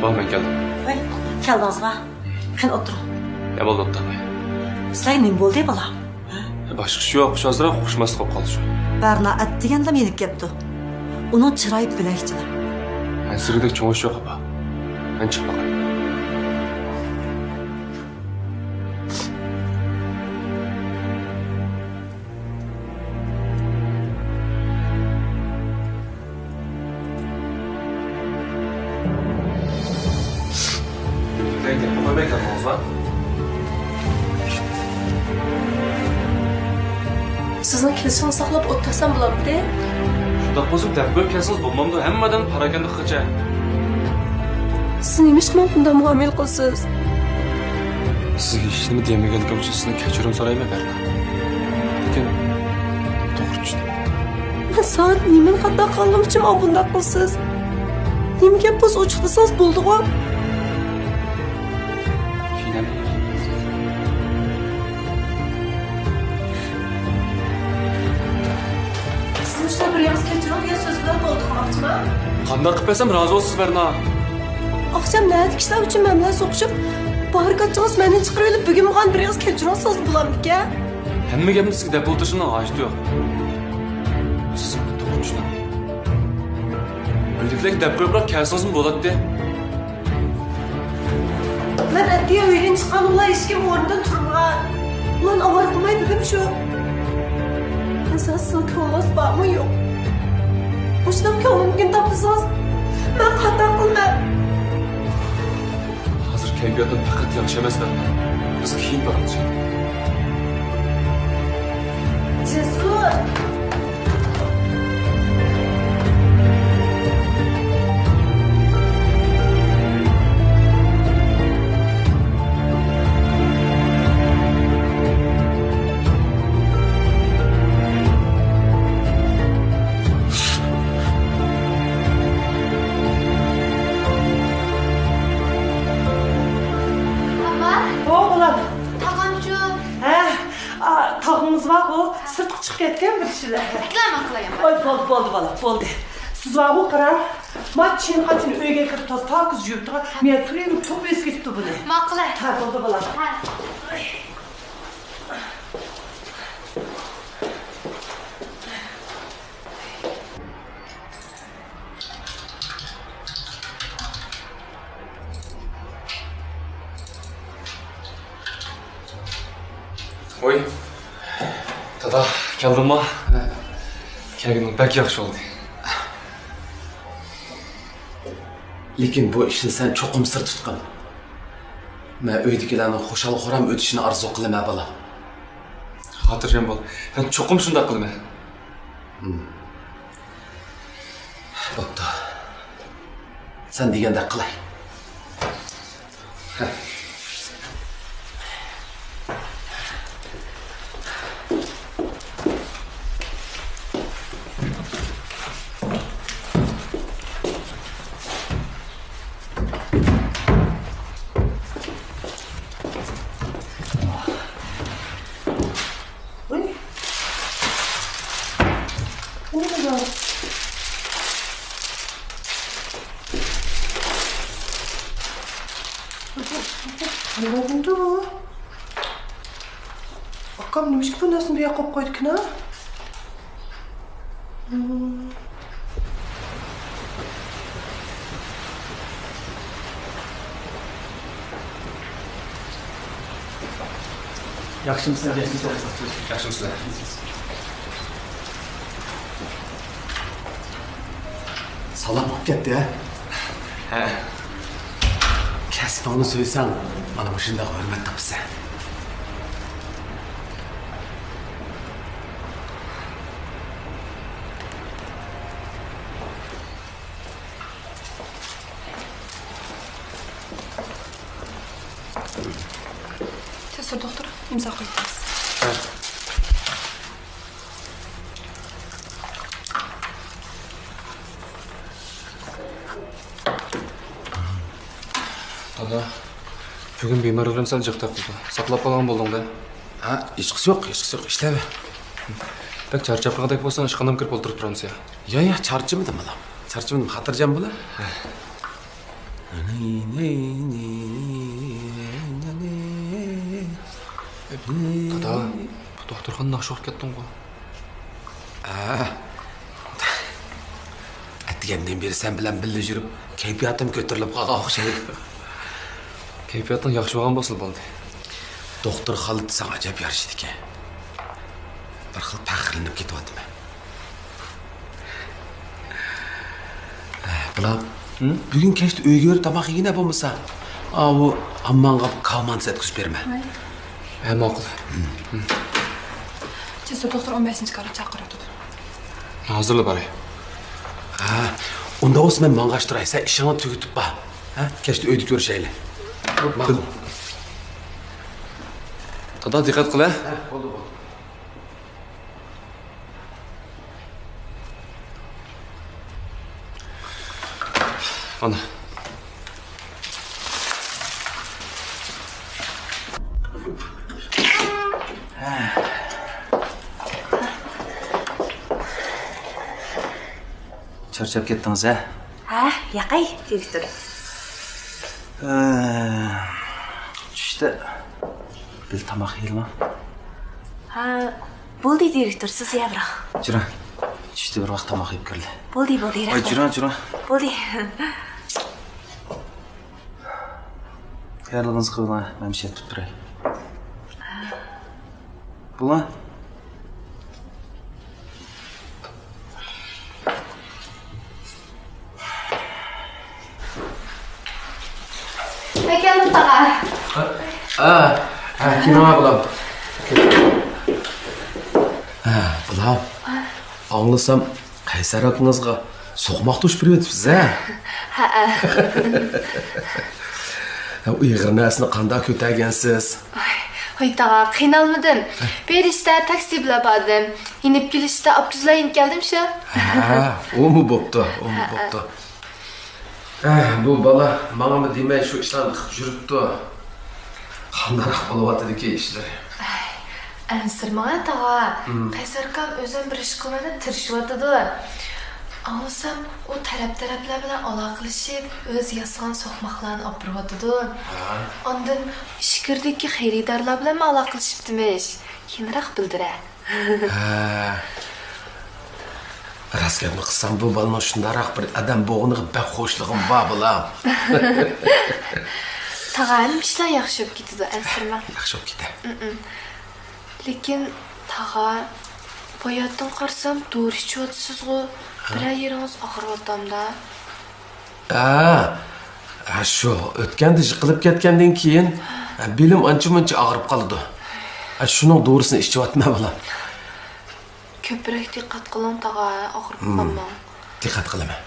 Bak ben geldim. Voy, keldingiz mi? Qani o'tiring. Ne oldu otamay? Sizlarga nima bo'ldi bola? Başka şey yok. Şu azırak hoşmaz kalıb kaldı şu. Barna atdiganda meni kelibdi. Uning chiroyi bilakchidi. Ben sırıdaki çoğuş yok ama. Ben çıkma. Neydi? Buna beklememiz var. Sizni kelishini saqlab o'ttasam bo'ladida. Şurada bozup dep ko'p kelsiz bo'lmamdi. Hammadan paraganda qilcha. Siz nima ishman bunday muomala qilsiz? Sizga hech nima demaganligim uchun sizdan kechirim so'rayman Berna. Lekin to'g'ri tushundim. Men soat nimani xato qildim uchun mana bunday qilsiz? Nimaga biz o'chirsangiz bo'ldi-ku? Siz işte bir yaz kechirim degan so'z bilan to'ldirmoqchiman. Qanday qilib bersam rozi bo'lsiz Berna? Akşam nerede kişiler için ben bilan so'qishib, bahar kaçacağız meni chiqarib olib, bugun mаған bir yaz kechirim so'z bo'lamdi-ku. Hamma gapni sizga deb o'tirishimdan hojati yo'q. Siz buni to'g'ri tushuning. O'liklik deb ko'proq kelsingizmi bo'ladi. Ben adliye uydan chiqqan ular ishga o'rnidan turgan. Ularni avval qilmay dedim shu. Asosli ko'nglingiz bormi yo'q? O'shdan ko'nglimga topsangiz, men xato qildim. Hozir kayfiyatim faqat yaxshi emas Berna. Biz keyin boramiz. Cesur. Tağımız var o, sırtı çık etken bir şeyler. Reklama qilaman. Oy, bo'ldi bola, bo'ldi. Siz var bu qaram, matchin qachon uyga kirib ta qiz yuribdi. Men turib to'p eskitdi buni. Ma'qulay. Ha, bo'ldi bola. Ha. Oy. Dada, geldin mi? Kelganing bek yaxshi oldu. Lekin bu ishni sen cho'qim sir tutqin. Men uydagilarning xushal-xuram o'tishini orzu qilaman bola. Xotirjam bo'l. Ben cho'qim shunday qilaman. Bo'pti. Sen degandek qilay. Ne oldu? Akam neymiş ki bu nasıl bir yakıp koyduk ne? Yaxshimisiz? Yaxshimisiz? Salom olib ketdi, ha? Ha. Kasbingni so'ysang, mana shunday hurmat topsan. Cesur doktor, imza koyacağız. Evet. Dada, bugün bemorlarım sal jiqta qildi. Saqlab qolgan bo'lding-da. Ha, hechqisi yo'q, ishlab. Bak charchab qolgandek bo'lsang, ishxonamga kirib o'tirib turamiz ya. Yo, charchamadim bolam. Charchamadim, xotirjam bo'la. Dada, bu doktorxona naqsh olib ketding qo'y. Atgandan beri sen bilan birga yurib, kayfiyatim ko'tarilib qolgan o'xshaydi. Kayfiyating yaxshi bo'lgan bo'lsa bo'ldi. Doktor Xolid sana acayip yarışdı ki. Bir xil faxrlanib ketyapman. Bular, bugun kechda uyga yurib tomoq yegina bo'lmasa, bu ammanga kalmans etkizib berma. Ha, ma'qul. Cesur doktor 15-chi qarat chaqiradi. Hozirlab boray. Unda o'zi men mang'ashtiray, sen ishingni tugatib bor. Kechda uyda ko'rishaylik. Ma'qul. Dada, diqqat qil. Bo'ldi. Ana. Charchab ketdingiz, ha? Ha, yaqay, direktor. Tushda bil tomoq yeyilma. Ha, bo'ldi direktor, siz yavroq. Jira. Tushda bir vaqt tomoq yeb kirdi. Bo'ldi, rahmat. Jira. Bo'ldi. Yaralığınız kılına, ben bir şey tutturay. Bula? Keldim taqa. Kim ama bulam? Bulam. Anlasam, Qaysar akınızga soğumaq tuş bir ötüpsiz, ha? Uyg'urnasini qanday ko'targansiz? Hoy taqa, qiynalmadim. Berishda taksi bilan bordim. Inib kelishda Abduzlayin keldim shu. O mu bo'pti? Bu bola menga demay shu ishlarni qilib yuribdi. Qanday bo'lyapti ishlar? Ansirmagan taqa. Qaysar akam o'zim bir ish qilmadi, tirishyotdi. Anlasam, o taraflar bilan aloqalashib, o'z yasagan so'qmoqlarni olib beriyotdi. Ondan ishkirdagi xaridorlar bilan aloqalashibdimish. Keyinroq bildirar. Rastgapni qilsam bu balma shundaroq bir adam bo'g'ini bak xo'shlig'im bor bulam. Tag'anim ishlar yaxshi bo'lib ketdi, ansirma. Yaxshi bo'lib ketdi. Lekin taga boyatdan qarsam to'g'ri ichyotsizg'u. Birer yeringiz og'riyotdimda. Shu o'tganda yiqilib ketgandan keyin belim ancha-muncha og'rib qoldi. Shuning to'g'risini ichyapman bulam. Ko'proq diqqat qiling taga, og'rib qolmang. Diqqat qilaman.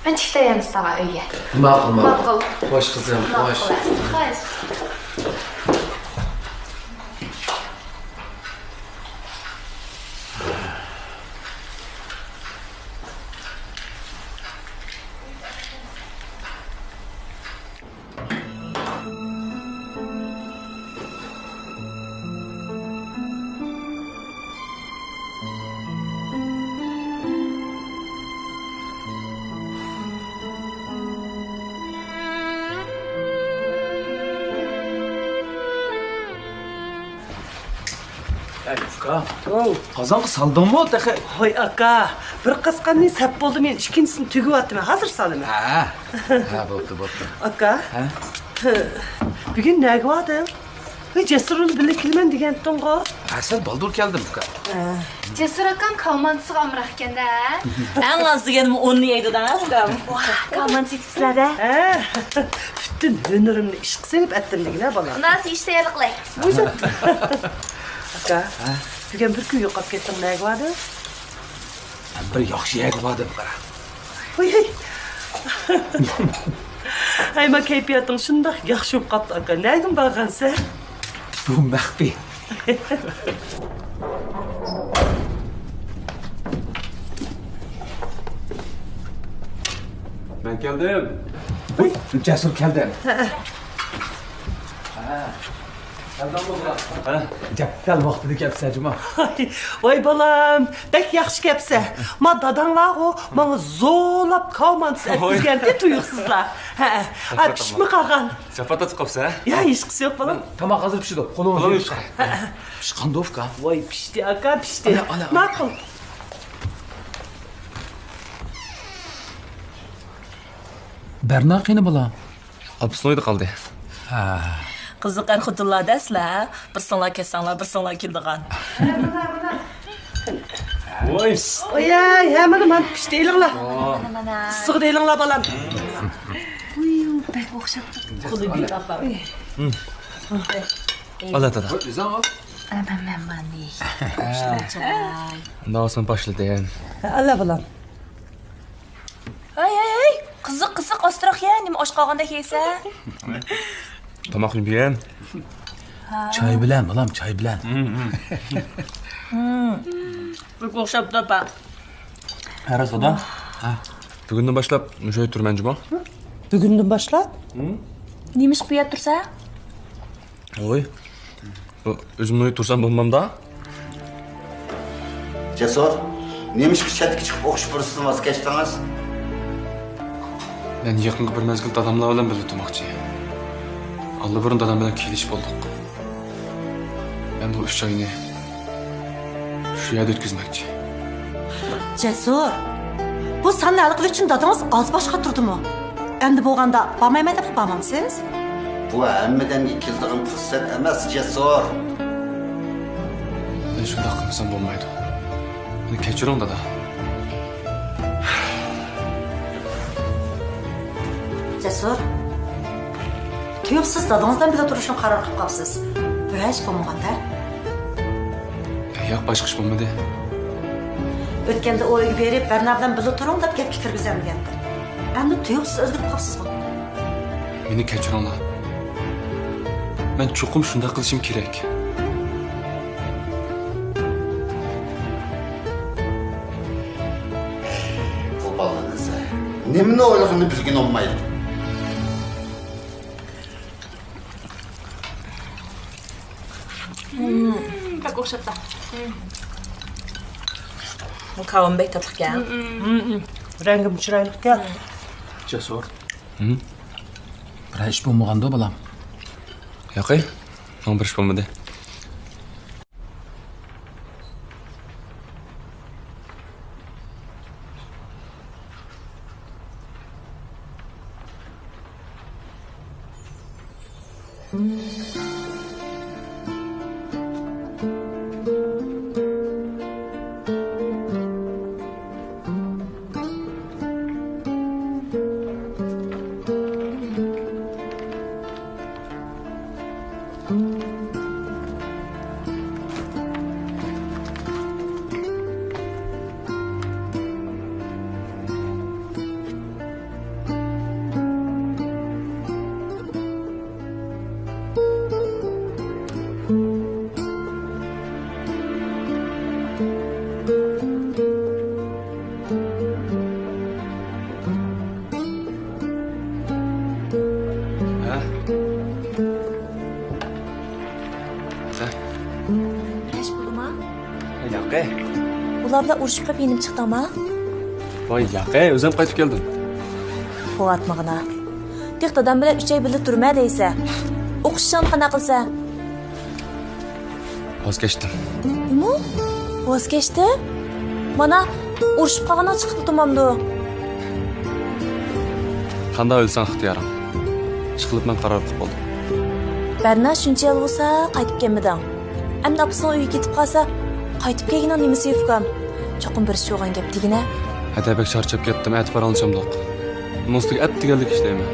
Men chiqayamiz taga uyga. Ma'qul. Xo'sh qizim, xo'sh. Xo'sh. Qozonga saldingmi taqa? Hoy aka, bir qasqanni sap bo'ldi, men ikkinchisini tugyapman. Hozir solaman. Bo'pti. Aka. Bugun nega bordim? Hoy Jasurni birga kelman degan tongo. Sen baldur keldim uka. Jasur akam kalmansiga amroq ekanda. En az deganim 10 yeydi-da, ukam. Kalman setibsizlar-da. Bütün hünerimni ish qilib attirligina bola. Nasıl işte yarıqlay? Aka, bugun bir kun yo'qolib ketdim, nega bordim? Bir yaxshi yer bor deb qara. Hoy. Ayma kayfiyating shundoq yaxshi bo'lib qoldi aka. Nega borgansan? Bu maxfiy. Ben geldim. Jasur keldi. Gel vaxtını kəpsəcim ha. Ay, vay balam, bek yaxşı kepse. Ma dadanlar o, bana zorlap kalmanız etkizgendi tuyuksuzlar. Ay, pişmi kalkan. Jafat atıp kapsa, ha? Ya işkisi yok balam. Tamam hazır pişdi. Kolunu Kolunu çıkar. Pişqan dovka. Vay pişti aka pişti. Ala. Makul. Berna qiyni bala. Apısın kaldı. Qiziq Erxutullah daslar, bir sonlar ketsanlar, bir sonlar keldigan. Vay. Oy, hemen man pişti elinla. Sık elinla balam. Qo'li bir tapa. Al atada. Güzel al. Daha sonra başladı. Allah balam. Ay, qiziq ostroq ya, nima osh qolganda yeysa? Tomak yiyeyim. Çay bilen balam, çay bilen. Bir o'xshab tapa. Her soda. Bugünden başlap şöyle turmancı mı? Bugünden başla. Nemish qilib tursa? Oy. Özümle tursam bulmam da. Cesur, neymiş ki chatga chiqib o'qish fursatini voz kechdingiz? Ben yakın bir mezgil dadamla bilen birlikte tutmakçı. Allah burun dadam bilen keliş bulduk. Ben bu 3 ayını şu yerde ötküzmekçi. Cesur. Bu senin alıqlı için dadınız az başqa turdu mu? Endi bolğanda barmayman deb barmamsınız? Bu hammadan keldigan fursat emas, Cesur. Ben şunda kılmasam olmaydı. Beni keçirin dada. Cesur. Tuyuqsiz dadınızdan bile turuşun qarar qilib qapsiz. Bu hech bo'lmaganda. Yok başka iş bulmadı. O'tganda o'yga berib, Berna bilan birga turing deb gapga kirgizamgandi. Endi tuyuqsiz o'zgarib qapsizmi? Beni keçirin la. Ben çokum şunda kılışım gerek. Bu balanızı. Nimni o'ylig'ini bilgin olmaydi. Bak o'xshab ta. Bu kavun bek tatlı ekan. Rengim chiroyli gel. Cesur. Bir iş bo'lmaganda balam. Yok ama bir iş bulmadı. Ha? Sen? Nesh bo'ldimi? Yok Ular bilan urushib qolib yenib chiqdingmi? Vay yok özüm qaytib keldim. Qo'yatmag'ina. Tek dadam bilan 3 oy birga turma deysa. O'qishni qana qilsa? Vazgeçtim. Nima? Voz kechdi? Mana urushib qolgandan chiqib turmamdi. Qanday ölsen ixtiyorim. Chiqilib men qaror qilib oldim. Berna shuncha yil bo'lsa qaytib kelmading. Endi opasini uyiga ketib qolsa, qaytib kelgan nimasi yufkan? Cho'qim bir ish yo'g'an gap degina. Hadabek charchab ketdim, aytib bera olshamdoq. Noslik at deganlik ishlayman.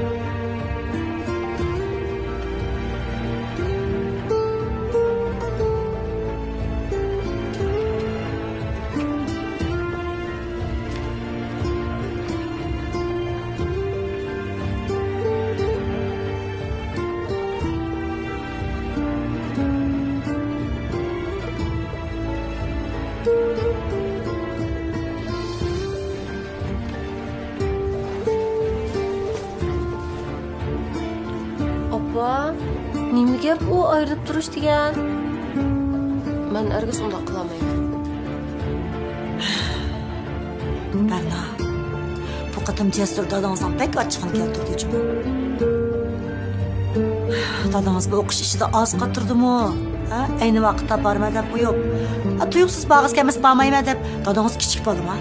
gap u ayrilib turish degan. Men ergiz undoq qilmayman. Berna, bu qatam Cesur dadangizdan pek açığını keltirdi bu. Dadangız bu o'qish ishida oz qottirdimi? Ha, ayni vaqtda borma deb qo'yib. Tuyuqsiz bag'iz kelmas bormayman deb dadangiz kichik bo'ldimi?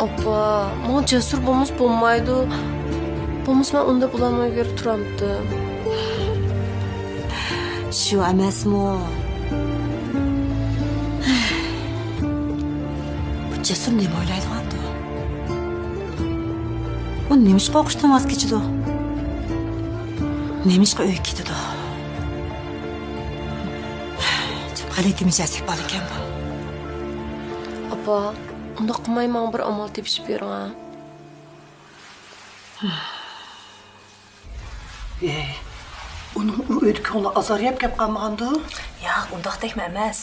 Apa, men Cesur bo'lmas bo'lmaydi. Bo'lmas men unda bulamay ko'rib turamdi. Shu emasmi? Bu Cesur ne o'ylaydi endi? U nemishqa o'qishdan voz kechdi? Nemishqa uyga ketdi? G'alati mijozlik bor ekan bu. Apa, undoq qilmayman, bir amal tepishib bering. Onun uyda ko'ngli azariyab kelib qolmagandi? Yo'q, undaqdek emas.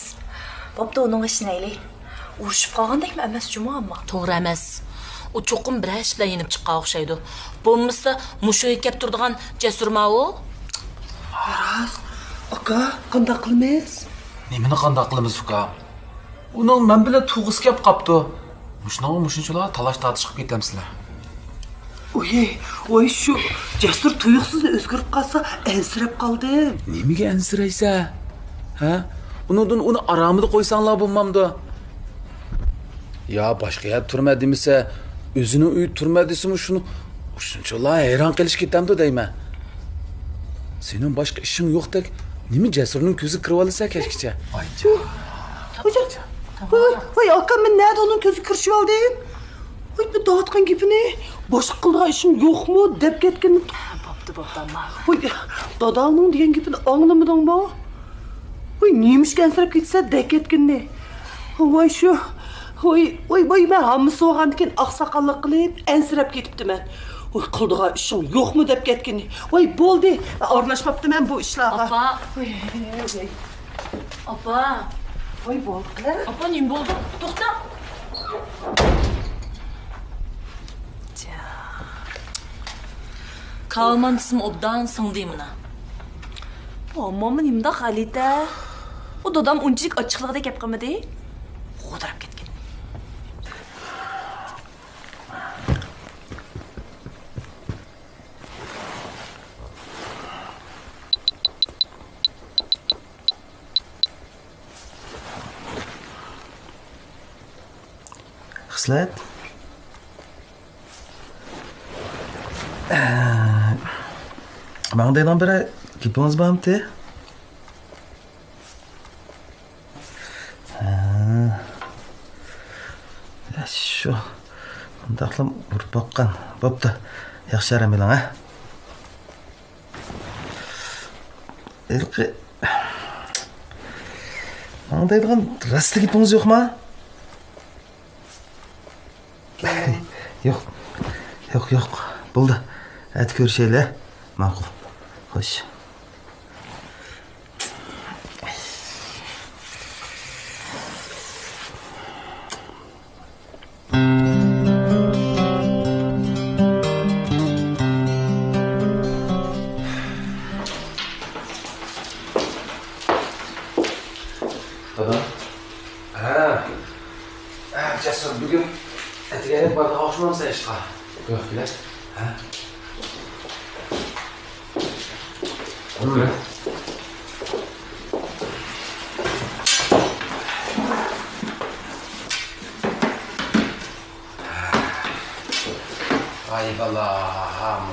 Bo'pti, uning ishini aylaylik. Urushib qolgandek emas, juma ammo. To'g'ri emas. U cho'qim bir ish bilan yenib chiqqan o'xshaydi. Bo'lmasa, mushoy kelib turadigan Jasurma u. Aras, aka, qanday qilamiz? Nimani qanday qilamiz uka? Uning men bilan tug'is kelib qopti. Mushunchalar talash tortish qilib ketamsizlar. Oy şu Cesur tuyuqsiz o'zgarib qolsa ensirab qoldim. Nimaga ansiraysa? Ha? Uni aramida qo'ysanglar bo'lmamdi. Ya boshqa yer turma demisa, o'zini uy turma desimi shunchalar hayron qilish ketamdi deyman. Sening boshqa ishing yo'qdek, nima Jasurning ko'zi kirib olsa kechgacha? Voy aka, men nerede onun ko'zi kirishib oldim? Voy bu dağıtkan gibini boshqa qildigan ishim yo'qmi deb ketgan. Bo'pti, amma. Voy dadamning degan gapini anglamadingmi? Voy nemishga ansirab ketsa deb ketganni. Voy shu voy men hammasi olgandan keyin oqsoqollik qilib ansirab ketibdiman. Voy qildigan ishim yo'qmi deb ketganni. Voy bo'ldi, aralashmabdiman bu ishlarga. Apa. Apa. Voy bo'ldi. Apa nima bo'ldi? To'xta. Kalmantism obdan sыңдыймына. Amamın imda Halide. O dadam uncik açıklığa da kep qilmadi. Qo'dirib ketgan. Xislat. Mağdaydan beri gipiniz bağımtı? Şu, bundaqlam urib boqqan. Bo'pti, yaxshi aramelan, ha? Erqi. Mağdaydan rastlı gipiniz yo'qmi? Yo'q. Bo'ldi. Hadi ko'rishaylik. Ma'qul. Xo'sh. Dada. Jasur bugün etiga barda oshmamsa ishqa. Yo'q, kelar. Ha? Öyle. Ay balam.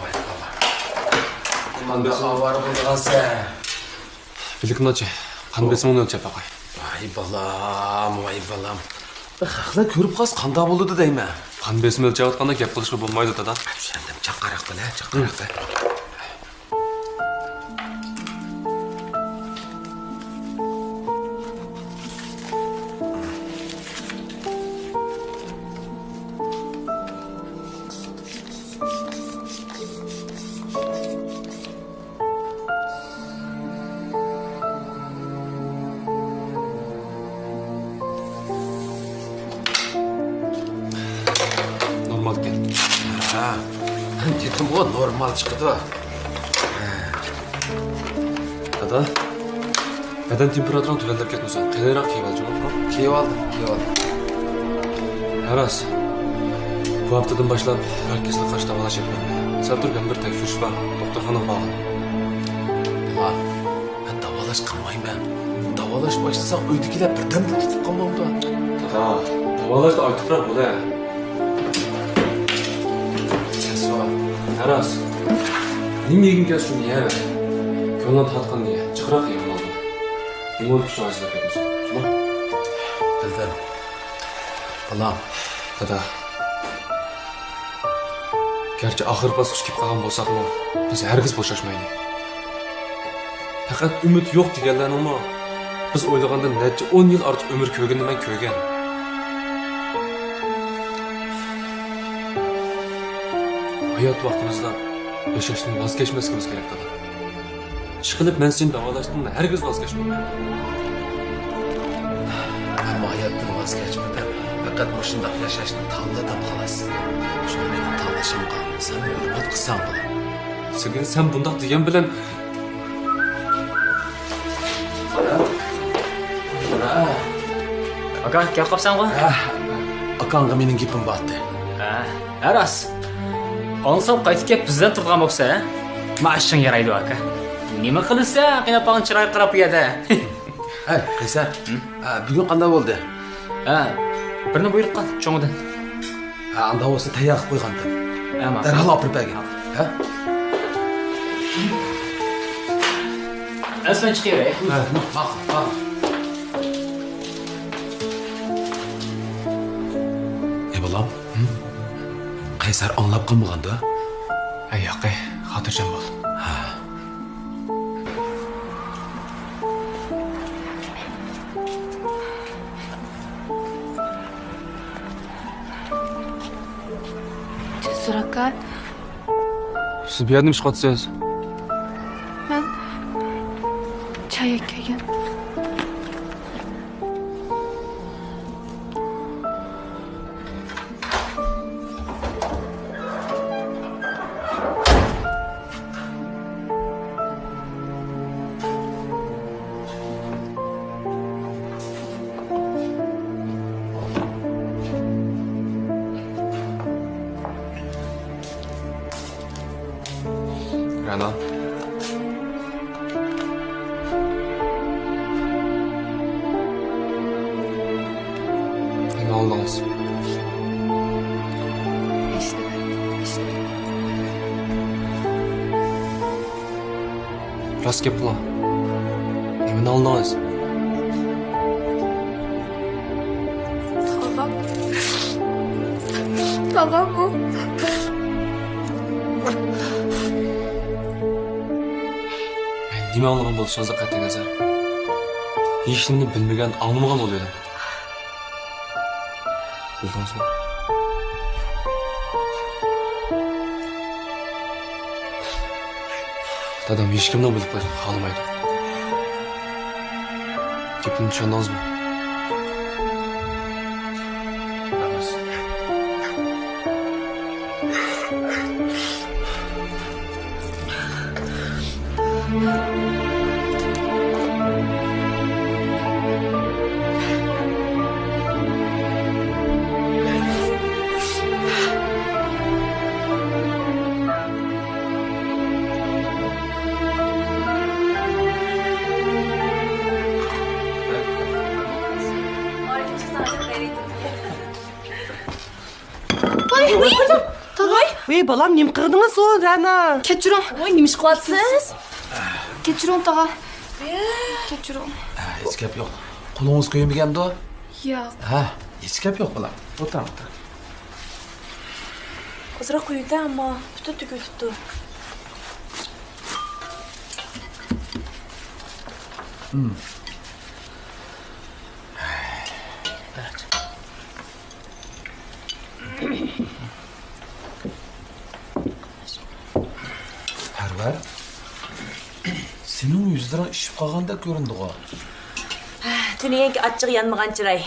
Manda avara bo'lgan sen. Filipnochi, qan besmini o'lchab qo'y. Ay balam. Haqla ko'rib qolsa qanday bo'ldi deyman. Qan besmini o'lchayotganda gap qilishga bo'lmaydi dada. Tushundim, chaqariqda. Normal ekan. Ha. Dedim bu normal chiqdi. Dada. Beden temperaturan tüveldep ketmesin. Qelayroq kiyib olacağım. Kiyib oldim. Aras. Bu haftadan başlap herkesle kaç davalaş yapıyorum. Sen turgan bir tekşürüş var. Doktorxona bağlı. Ulan, ben davalaş qilmayman. Davalaş başlasam uydagilar birdan bir tutib qolmamda. Dada. Davalaş da aytıprak bu da. Ses var. Aras. Nima yegin kes şunu ye. Ko'nglim tatqan diye. Chiqroq yegin oldu. Nima olib kuchni ajrab ketmisan. Shuna? Bildim. Balam. Dada. Gerçi axir bosqich kelib qolgan bo'lsaqmi, biz hargiz bo'shashmaylik. Faqat umid yo'q deganlarni biz o'ylagandan necha 10 yil ortiq umr ko'rganini men ko'rgan. Hayot vaqtimizda yashashdan voz kechmasligimiz kerak dada. Ishqilib men seni davolashdan hargiz voz kechmayman. Ammo hayotdan voz kechmadim. Faqat mushundaq yashashni tanladim xolos. Shuni mening tanlashimga sen hurmat qilsang bo'lar. Sen bundoq degan bilan Aka, kelib qolsan qo'y. Akangga mening gapim bordi. Aras. Onsab qaytib kelib bizdan turgan bo'lsa, maoshing yaraydi aka. Nima qilsa, qiynoqning chiroy qarab qo'yadi. Hey, Qaysar. Bugun qanday bo'ldi? Birini buyruq qil, cho'ng'idan. Anda bo'lsa tayyor qilib qo'ygandim. Ama. Darhol olib bergin. Aslan chiqaveray. Ma'qul. Balam. Qaysar anlab qolmaganda? yo'q, xotirjam bo'l. Cesur aka, Siz bu yerda nima ish qilyapsiz? men choy kelgan. Rana. Nima oldingiz? Rost gap qiling. Nimani oldingiz? Tog'am u. Nima olgan bo'lishingizga qat'iy nazar. Hech nimani bilmagan, anglamagan bo'laman. Bildingizmi? Dadam hech kimdan bilib qo'yishni xohlamaydi. Gapimni tushundingizmi? Voy balam, nima qildingiz o Rana? Kechiring. Voy, nima ish qilyapsiz? Kechiring tog'a. Kechiring. Hech gap yo'q. Qo'lingiz ko'ymagan-da? Yo'q. Hech gap yo'q balam. O'tir. Ozroq quydi, ammo butun tugilibdi. Parvar. Sening yuzlaring ishib qolganda ko'rindi-ku. Tuniyangi achchiq yanmagan chiray.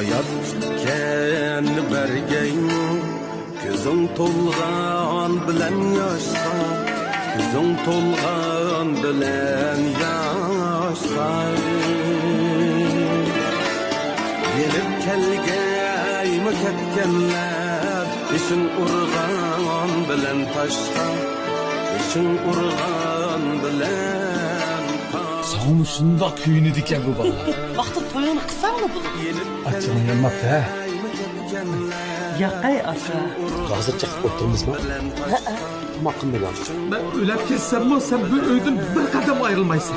hayat kutgan bergeymi ko'zing to'lgan bilan yoshqa ko'zing to'lgan bilan yoshqa gelip kelgaymi ketganlar ishing urg'an bilan toshqa ishing urg'an bilan Sağım şunda köyünü diken bu bala. Vaqti to'yini qilsangmi bu? Açığın yanmakta ha. Yaqay asa. Hazır çıkıp oturtunuz mu? Ama hakkında gel. Ben ölüp kessem mi sen bu öydün bir kadem ayrılmaysın.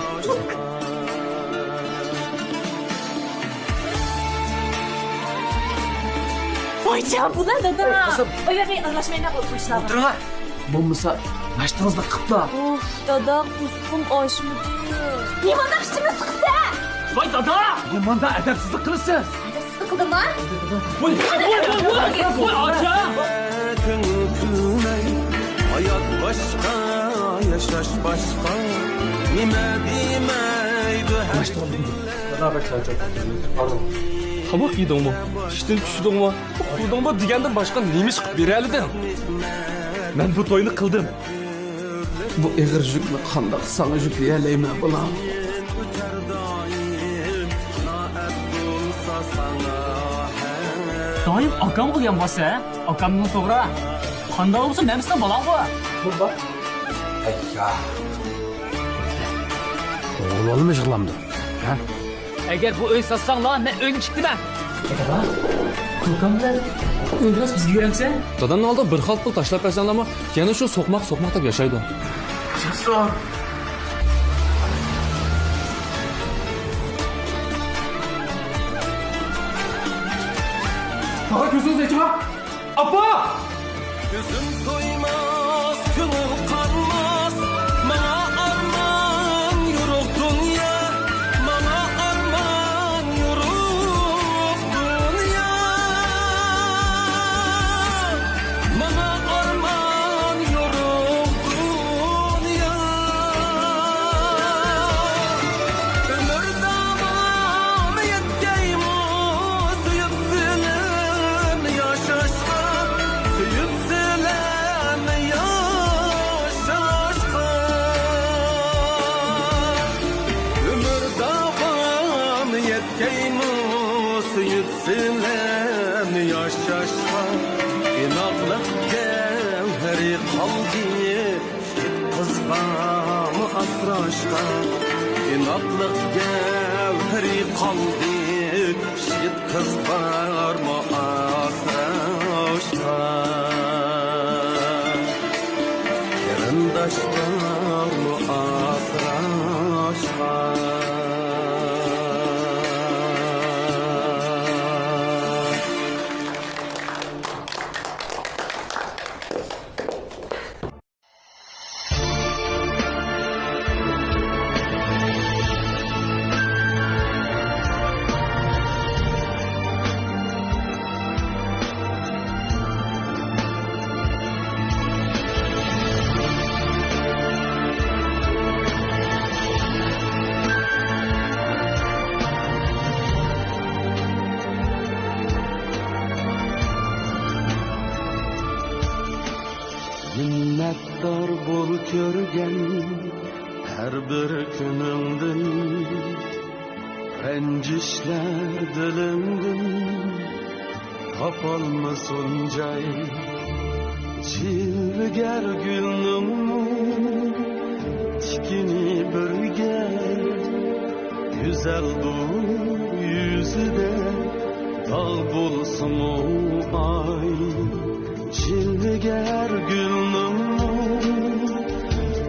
Vay can bu ne dada? Öyle bir anlaşmayı ne bulmuşlar? Oturun ha. Bulmasa naştınızda kıtla. Of dada kuskum aşmadı. Limanda kışımı sıksa. Vay dada! Limanda edepsizlik kılırsın. Sıkıldım lan. Vay aca! Hayat başka, yaşaş başka. Nime demeydi her Beraber çayacak. Pardon. Kabuk yedin mi? İşten düştün mü? Kurdun mu degenden başka neymiş bir elden? Ben bu toyunu kıldım. Bu eğer jükle kandak sana yükleyeleyim bulam. Doim akam qilgan bo'lsa, akamning to'g'ri. Qanday bo'lsa, men sizdan bolam bu. Baba. Ayya. Oğlan mı yıkılamdı? Ha? Agar bu uy satsanglar, men uyga chiqdiman. Ko'kamlar o'ldiras bizga yuramsa? Dadanın aldı bir xalq pul tashlab bersanlarmi, yana shu so'qmoq deb yashaydi. Jasur. Baba gözünüzü açma. Abba! Gözüm doymaz, gönül kanmaz. Bana arman yürük dünya. Bana arman yürük dünya. Bana arman yürük dünya. Ömür damamı yetkeyimiz yükselen yaşaşma. Yükselen yaşaşma. Ömür damamı yetkeyimiz yükselen yaşaşma. İnaklık gevheri kaldı kızbamı asraşka. İnaklık gevheri kaldı şit kızbarmı asraşka. Yarındaşlarmı asraşka. Minnettar bol körgen her bir günündün. Rencişler dilimdin tapalmasın cay. Cilger gülnüm tikini birge. Güzel bu yüzüde dal bulsun o ay. Cilger gülnüm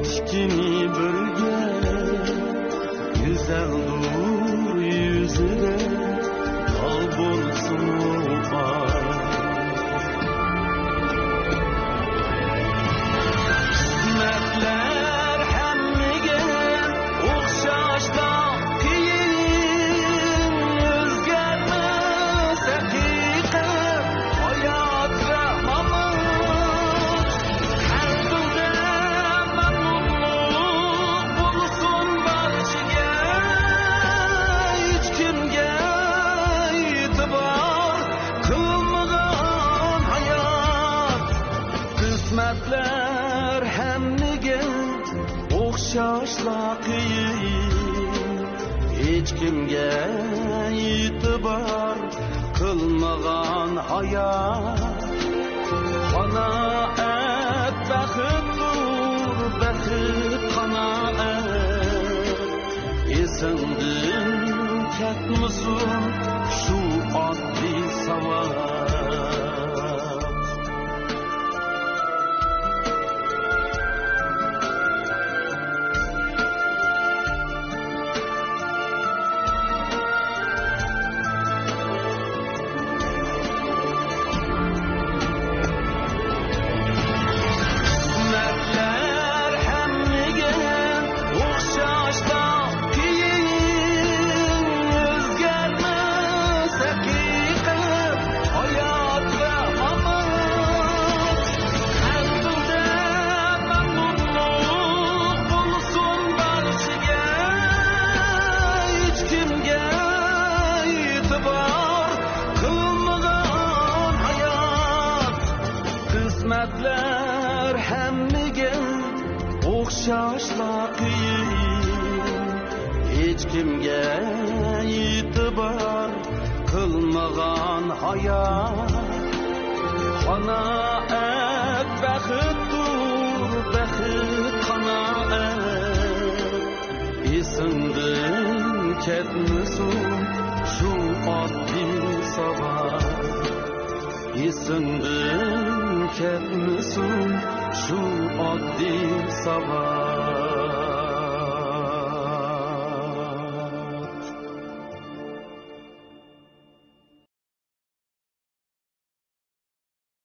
tikini birge. Güzel dur yüzüne dal bulsun o ay. Kısmetler hemmige okşaşta kıyın. Özgermez hakikat hayat ve mamut. Kalbimde memnunluk bulsun barşıge. O'xshashla qiyin hech kimga e'tibor qilmagan hayot qanoat baxtdir baxt qanoat esingdan ketmasin shu oddiy savol qismatlar hammaga o'xshashla qiyin hech kimga e'tibor qilmagan hayot qanoat baxtdir baxt qanoat esingdan ketmasin shu oddiy savol esingdan ketmasin shu oddiy savol